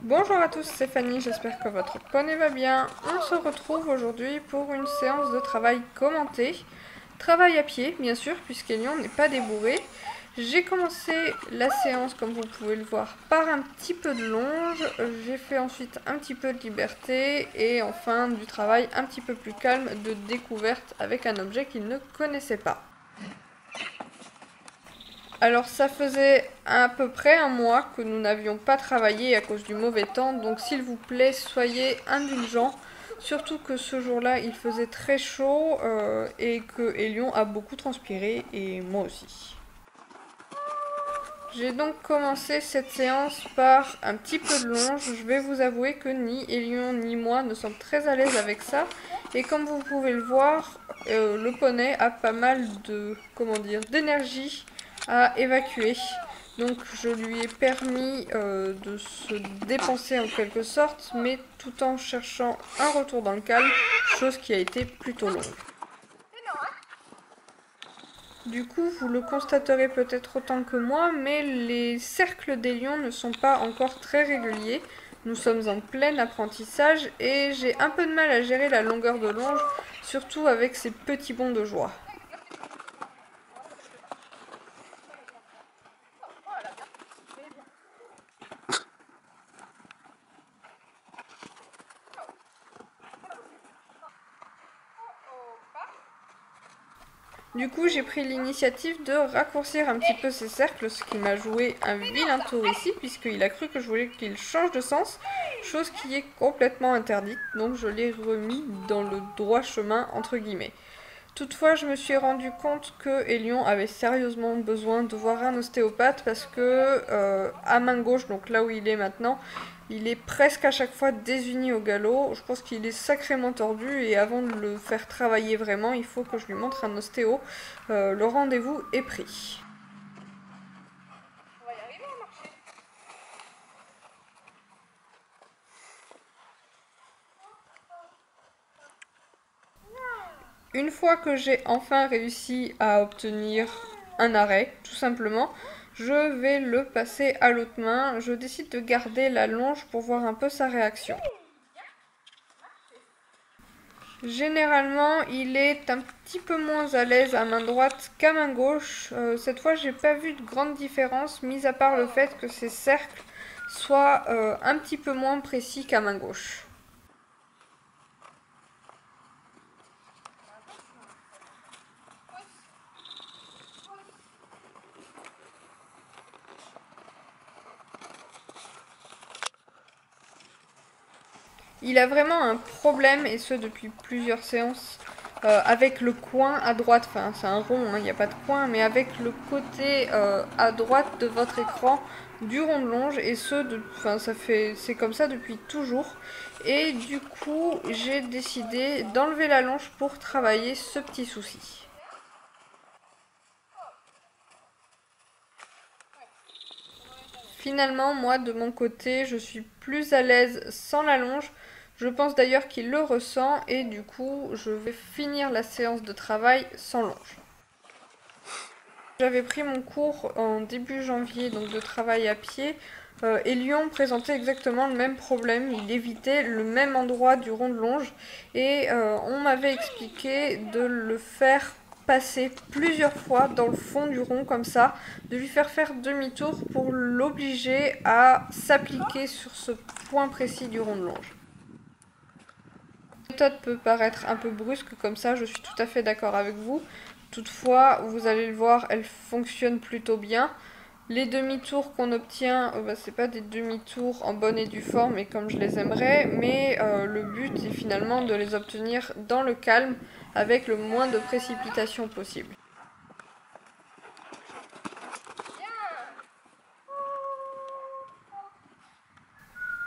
Bonjour à tous, c'est Fanny, j'espère que votre poney va bien. On se retrouve aujourd'hui pour une séance de travail commentée. Travail à pied, bien sûr, puisqu'Elion n'est pas débourré. J'ai commencé la séance, comme vous pouvez le voir, par un petit peu de longe. J'ai fait ensuite un petit peu de liberté et enfin du travail un petit peu plus calme de découverte avec un objet qu'il ne connaissait pas. Alors ça faisait à peu près un mois que nous n'avions pas travaillé à cause du mauvais temps, donc s'il vous plaît, soyez indulgents. Surtout que ce jour-là, il faisait très chaud et que Elion a beaucoup transpiré, et moi aussi. J'ai donc commencé cette séance par un petit peu de longe. Je vais vous avouer que ni Elion ni moi ne sommes très à l'aise avec ça. Et comme vous pouvez le voir, le poney a pas mal de, d'énergie à évacuer. Donc je lui ai permis de se dépenser en quelque sorte, mais tout en cherchant un retour dans le calme, chose qui a été plutôt longue. Du coup, vous le constaterez peut-être autant que moi, mais les cercles des lions ne sont pas encore très réguliers. Nous sommes en plein apprentissage et j'ai un peu de mal à gérer la longueur de longe, surtout avec ces petits bonds de joie. Du coup, j'ai pris l'initiative de raccourcir un petit peu ces cercles, ce qui m'a joué un vilain tour ici, puisqu'il a cru que je voulais qu'il change de sens, chose qui est complètement interdite, donc je l'ai remis dans le droit chemin, entre guillemets. Toutefois, je me suis rendu compte que Elion avait sérieusement besoin de voir un ostéopathe parce que à main gauche, donc là où il est maintenant, il est presque à chaque fois désuni au galop. Je pense qu'il est sacrément tordu et avant de le faire travailler vraiment, il faut que je lui montre un ostéo. Le rendez-vous est pris. Une fois que j'ai enfin réussi à obtenir un arrêt, tout simplement, je vais le passer à l'autre main. Je décide de garder la longe pour voir un peu sa réaction. Généralement, il est un petit peu moins à l'aise à main droite qu'à main gauche. Cette fois, j'ai pas vu de grande différence, mis à part le fait que ses cercles soient un petit peu moins précis qu'à main gauche. Il a vraiment un problème, et ce depuis plusieurs séances, avec le coin à droite, enfin c'est un rond, il n'y a pas de coin, mais avec le côté à droite de votre écran du rond de longe, et c'est comme ça depuis toujours. Et du coup, j'ai décidé d'enlever la longe pour travailler ce petit souci. Finalement, moi, de mon côté, je suis plus à l'aise sans la longe. Je pense d'ailleurs qu'il le ressent et du coup, je vais finir la séance de travail sans longe. J'avais pris mon cours en début janvier, donc de travail à pied, et Lyon présentait exactement le même problème. Il évitait le même endroit du rond de longe et on m'avait expliqué de le faire passer plusieurs fois dans le fond du rond comme ça, de lui faire demi-tour pour l'obliger à s'appliquer sur ce point précis du rond de longe. La méthode peut paraître un peu brusque comme ça, je suis tout à fait d'accord avec vous. Toutefois, vous allez le voir, elle fonctionne plutôt bien. Les demi-tours qu'on obtient, c'est pas des demi-tours en bonne et due forme et comme je les aimerais, mais le but est finalement de les obtenir dans le calme avec le moins de précipitation possible.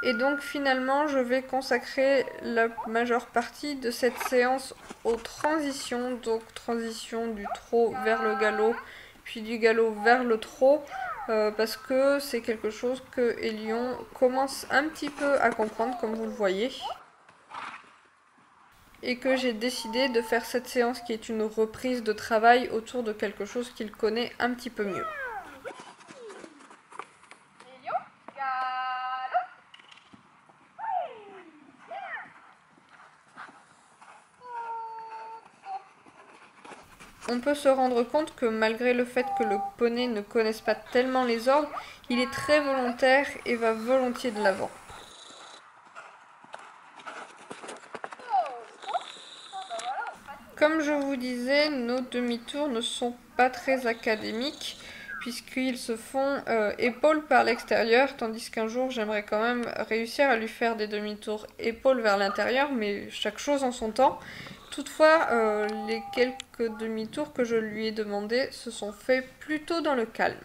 Et donc finalement, je vais consacrer la majeure partie de cette séance aux transitions, donc transition du trot vers le galop, puis du galop vers le trot, parce que c'est quelque chose que Elion commence un petit peu à comprendre, comme vous le voyez. Et que j'ai décidé de faire cette séance qui est une reprise de travail autour de quelque chose qu'il connaît un petit peu mieux. On peut se rendre compte que malgré le fait que le poney ne connaisse pas tellement les ordres, il est très volontaire et va volontiers de l'avant. Comme je vous disais, nos demi-tours ne sont pas très académiques puisqu'ils se font épaules par l'extérieur, tandis qu'un jour j'aimerais quand même réussir à lui faire des demi-tours épaules vers l'intérieur, mais chaque chose en son temps. Toutefois, les quelques demi-tours que je lui ai demandé se sont faits plutôt dans le calme.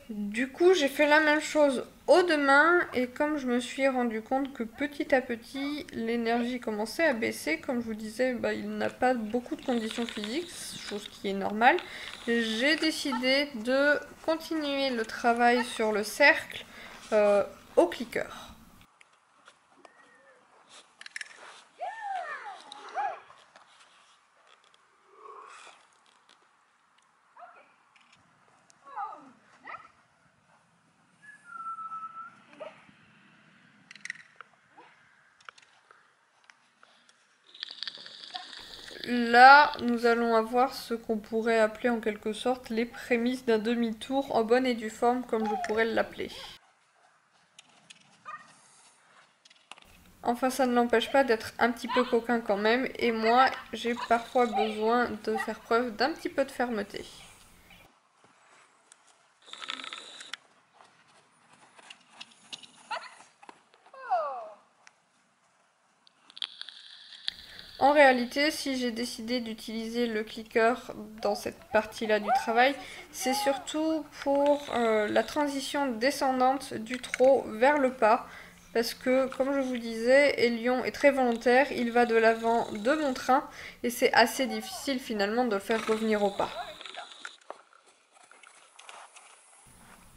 Du coup, j'ai fait la même chose aux deux mains et comme je me suis rendu compte que petit à petit, l'énergie commençait à baisser, comme je vous disais, il n'a pas beaucoup de conditions physiques, chose qui est normale, j'ai décidé de continuer le travail sur le cercle au clicker. Là, nous allons avoir ce qu'on pourrait appeler en quelque sorte les prémices d'un demi-tour en bonne et due forme, comme je pourrais l'appeler. Enfin, ça ne l'empêche pas d'être un petit peu coquin quand même, et moi, j'ai parfois besoin de faire preuve d'un petit peu de fermeté. En réalité, si j'ai décidé d'utiliser le clicker dans cette partie-là du travail, c'est surtout pour la transition descendante du trot vers le pas. Parce que, comme je vous disais, Elion est très volontaire, il va de l'avant de mon train, et c'est assez difficile finalement de le faire revenir au pas.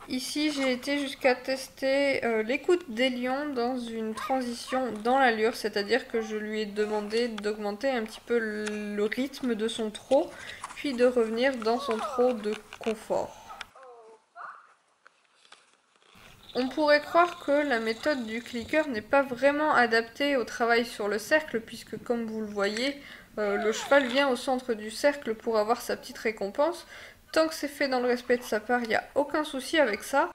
Ici, j'ai été jusqu'à tester l'écoute d'Elion dans une transition dans l'allure, c'est-à-dire que je lui ai demandé d'augmenter un petit peu le rythme de son trot, puis de revenir dans son trot de confort. On pourrait croire que la méthode du clicker n'est pas vraiment adaptée au travail sur le cercle, puisque comme vous le voyez, le cheval vient au centre du cercle pour avoir sa petite récompense. Tant que c'est fait dans le respect de sa part, il n'y a aucun souci avec ça.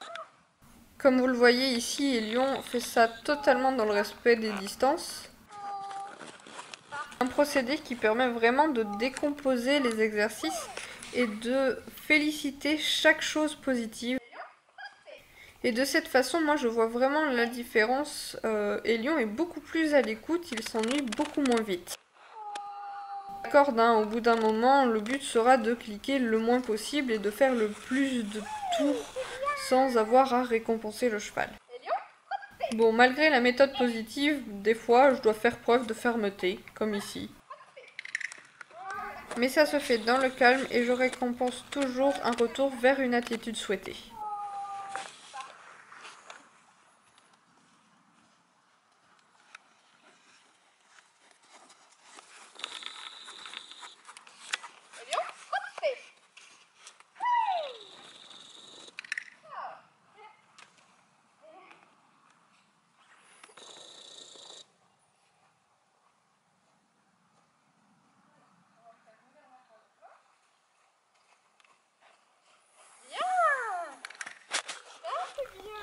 Comme vous le voyez ici, Elion fait ça totalement dans le respect des distances. Un procédé qui permet vraiment de décomposer les exercices et de féliciter chaque chose positive. Et de cette façon, moi je vois vraiment la différence. Elion est beaucoup plus à l'écoute, il s'ennuie beaucoup moins vite. D'accord, au bout d'un moment, le but sera de cliquer le moins possible et de faire le plus de tours sans avoir à récompenser le cheval. Bon, malgré la méthode positive, des fois, je dois faire preuve de fermeté, comme ici. Mais ça se fait dans le calme et je récompense toujours un retour vers une attitude souhaitée.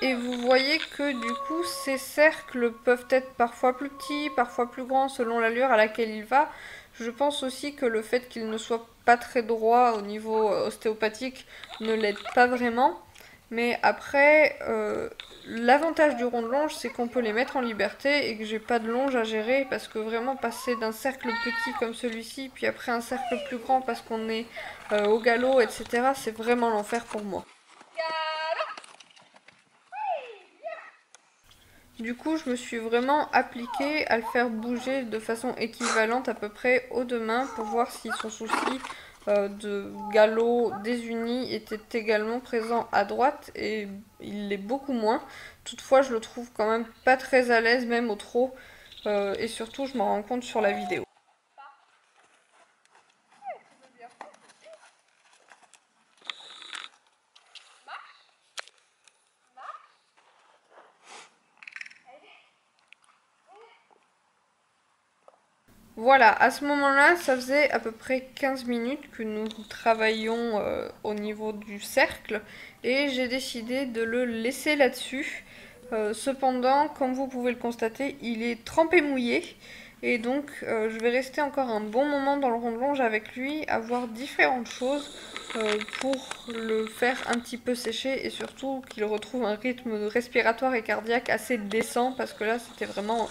Et vous voyez que du coup, ces cercles peuvent être parfois plus petits, parfois plus grands selon l'allure à laquelle il va. Je pense aussi que le fait qu'il ne soit pas très droit au niveau ostéopathique ne l'aide pas vraiment. Mais après, l'avantage du rond de longe, c'est qu'on peut les mettre en liberté et que j'ai pas de longe à gérer parce que vraiment passer d'un cercle petit comme celui-ci, puis après un cercle plus grand parce qu'on est au galop, etc., c'est vraiment l'enfer pour moi. Du coup, je me suis vraiment appliquée à le faire bouger de façon équivalente à peu près aux deux mains pour voir si son souci de galop désuni était également présent à droite et il l'est beaucoup moins. Toutefois, je le trouve quand même pas très à l'aise même au trot et surtout, je m'en rends compte sur la vidéo. Voilà, à ce moment-là, ça faisait à peu près 15 minutes que nous travaillions au niveau du cercle et j'ai décidé de le laisser là-dessus. Cependant, comme vous pouvez le constater, il est trempé mouillé et donc je vais rester encore un bon moment dans le rond de longe avec lui, à voir différentes choses pour le faire un petit peu sécher et surtout qu'il retrouve un rythme respiratoire et cardiaque assez décent parce que là, c'était vraiment...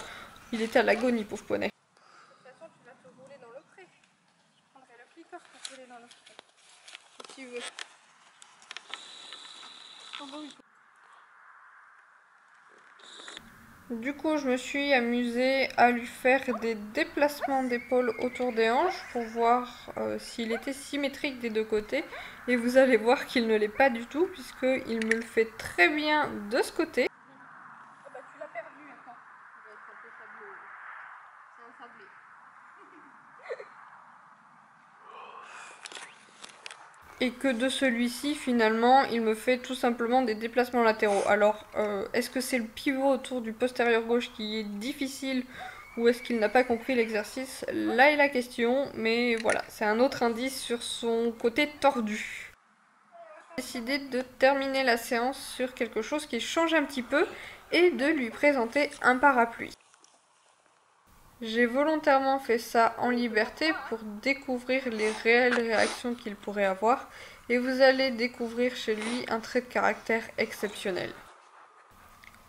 Il était à l'agonie, pauvre poney. Tu vas te rouler dans le pré. Je prendrai le clicker pour te rouler dans le pré. Si tu veux. Oh bon, du coup, je me suis amusée à lui faire des déplacements d'épaule autour des hanches pour voir s'il était symétrique des deux côtés. Et vous allez voir qu'il ne l'est pas du tout puisqu'il me le fait très bien de ce côté. Oh bah tu l'as perdu, attends. Il va être un peu sablé. C'est un sablé. Et que de celui-ci, finalement, il me fait tout simplement des déplacements latéraux. Alors, est-ce que c'est le pivot autour du postérieur gauche qui est difficile ou est-ce qu'il n'a pas compris l'exercice? Là est la question, mais voilà, c'est un autre indice sur son côté tordu. J'ai décidé de terminer la séance sur quelque chose qui change un petit peu et de lui présenter un parapluie. J'ai volontairement fait ça en liberté pour découvrir les réelles réactions qu'il pourrait avoir et vous allez découvrir chez lui un trait de caractère exceptionnel.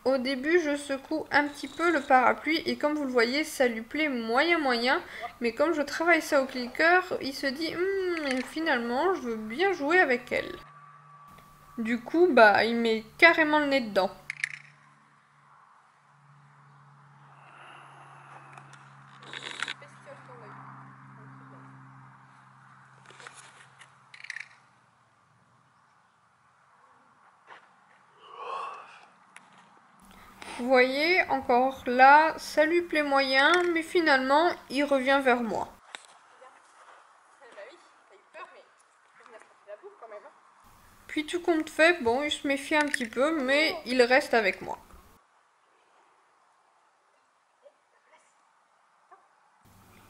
Au début, je secoue un petit peu le parapluie et comme vous le voyez, ça lui plaît moyen, mais comme je travaille ça au clicker, il se dit finalement, je veux bien jouer avec elle. Du coup, bah, il met carrément le nez dedans. Vous voyez, encore là, ça lui plaît moyen, mais finalement, il revient vers moi. Puis tout compte fait, bon, il se méfie un petit peu, mais il reste avec moi.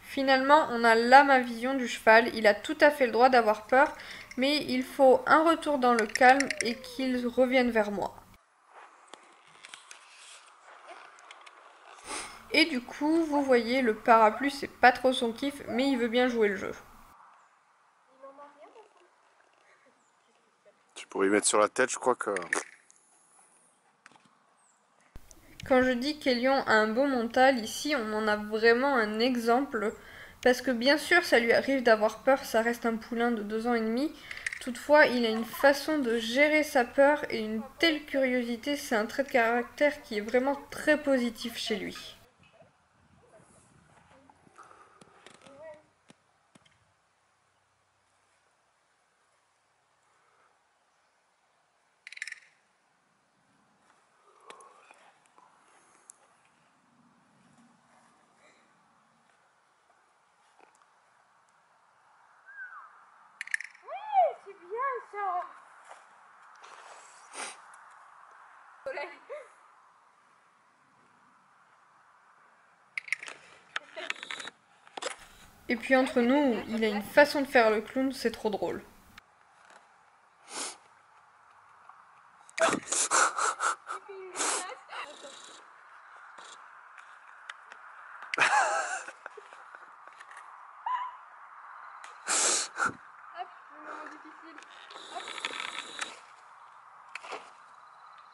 Finalement, on a là ma vision du cheval, il a tout à fait le droit d'avoir peur, mais il faut un retour dans le calme et qu'il revienne vers moi. Et du coup, vous voyez, le parapluie, c'est pas trop son kiff, mais il veut bien jouer le jeu. Tu pourrais y mettre sur la tête, je crois que... Quand je dis qu'Elion a un beau mental, ici on en a vraiment un exemple. Parce que bien sûr, ça lui arrive d'avoir peur, ça reste un poulain de 2 ans et demi. Toutefois, il a une façon de gérer sa peur et une telle curiosité, c'est un trait de caractère qui est vraiment très positif chez lui. C'est bien ça. Soleil. Et puis entre nous, il a une façon de faire le clown, c'est trop drôle. Hop, le moment difficile. Hop.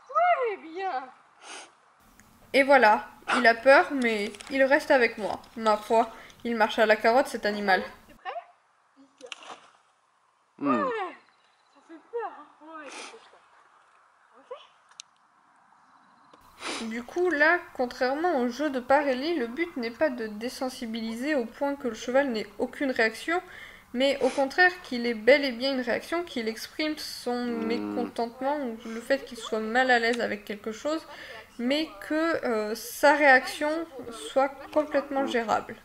Ouais, bien. Et voilà, il a peur, mais il reste avec moi. Ma foi, il marche à la carotte, cet animal. T'es prêt? Ouais, ça fait peur, hein. Ouais, ça fait peur. Ok. Du coup, là, contrairement au jeu de Parelli, le but n'est pas de désensibiliser au point que le cheval n'ait aucune réaction, mais au contraire qu'il ait bel et bien une réaction, qu'il exprime son mécontentement ou le fait qu'il soit mal à l'aise avec quelque chose, mais que sa réaction soit complètement gérable.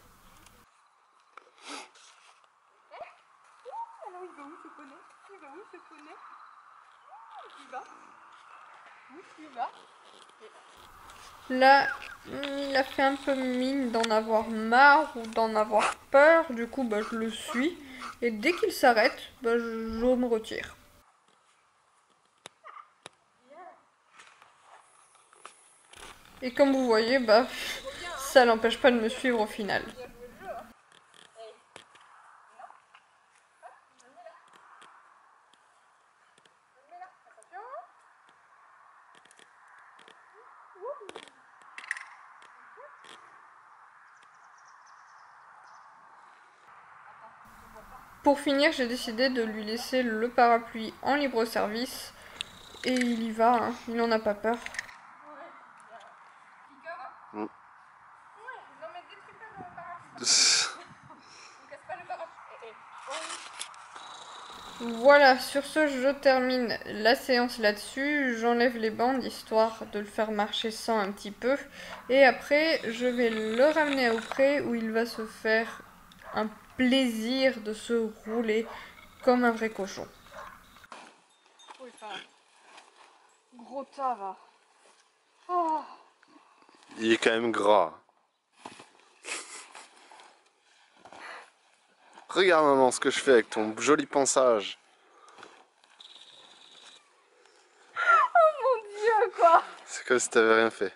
Alors il va où ce poney? Il va où ce poney? Il va. Là, il a fait un peu mine d'en avoir marre ou d'en avoir peur, du coup bah, je le suis. Et dès qu'il s'arrête, bah, je me retire. Et comme vous voyez, bah, ça l'empêche pas de me suivre au final. Pour finir, j'ai décidé de lui laisser le parapluie en libre service. Et il y va, hein. Il n'en a pas peur. Mm. Voilà, sur ce, je termine la séance là-dessus. J'enlève les bandes histoire de le faire marcher sans un petit peu. Et après, je vais le ramener au pré où il va se faire un plaisir de se rouler comme un vrai cochon. Oui, enfin, gros tas va. Oh. Il est quand même gras. Regarde maman ce que je fais avec ton joli pansage. Oh mon Dieu, quoi! C'est comme si t'avais rien fait.